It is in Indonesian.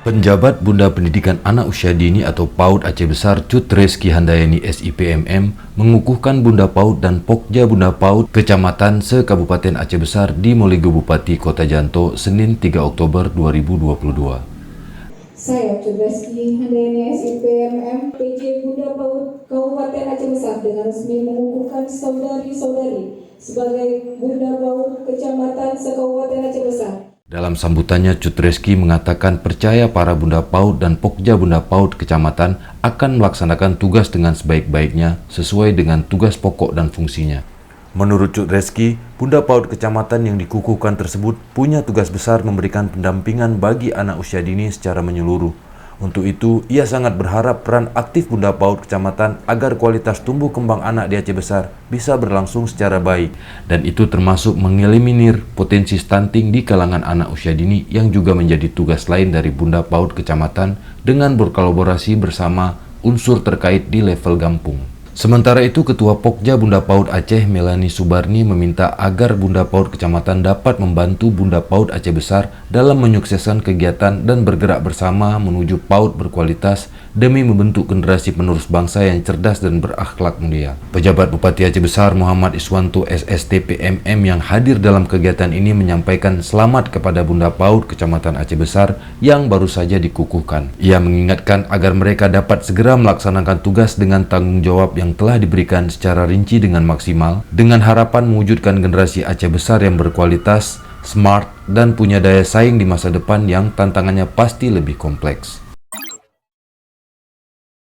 Penjabat Bunda Pendidikan Anak Usia Dini atau PAUD Aceh Besar Cut Reski Handayani SIPMM mengukuhkan Bunda PAUD dan Pokja Bunda PAUD Kecamatan se-Kabupaten Aceh Besar di Molego Bupati Kota Janto Senin 3 Oktober 2022. Saya Cut Reski Handayani SIPMM PJ Bunda PAUD Kabupaten Aceh Besar dengan resmi mengukuhkan saudari-saudari sebagai Bunda PAUD Kecamatan se-Kabupaten Aceh Besar. Dalam sambutannya, Cut Reski mengatakan percaya para Bunda PAUD dan Pokja Bunda PAUD Kecamatan akan melaksanakan tugas dengan sebaik-baiknya sesuai dengan tugas pokok dan fungsinya. Menurut Cut Reski, Bunda PAUD Kecamatan yang dikukuhkan tersebut punya tugas besar memberikan pendampingan bagi anak usia dini secara menyeluruh. Untuk itu, ia sangat berharap peran aktif Bunda PAUD Kecamatan agar kualitas tumbuh kembang anak di Aceh Besar bisa berlangsung secara baik, dan itu termasuk mengeliminir potensi stunting di kalangan anak usia dini yang juga menjadi tugas lain dari Bunda PAUD Kecamatan dengan berkolaborasi bersama unsur terkait di level kampung. Sementara itu, Ketua Pokja Bunda PAUD Aceh Melani Subarni meminta agar Bunda PAUD Kecamatan dapat membantu Bunda PAUD Aceh Besar dalam menyukseskan kegiatan dan bergerak bersama menuju PAUD berkualitas demi membentuk generasi penerus bangsa yang cerdas dan berakhlak mulia. Pejabat Bupati Aceh Besar Muhammad Iswanto SSTPMM yang hadir dalam kegiatan ini menyampaikan selamat kepada Bunda PAUD Kecamatan Aceh Besar yang baru saja dikukuhkan. Ia mengingatkan agar mereka dapat segera melaksanakan tugas dengan tanggung jawab yang telah diberikan secara rinci dengan maksimal, dengan harapan mewujudkan generasi Aceh Besar yang berkualitas, smart, dan punya daya saing di masa depan yang tantangannya pasti lebih kompleks.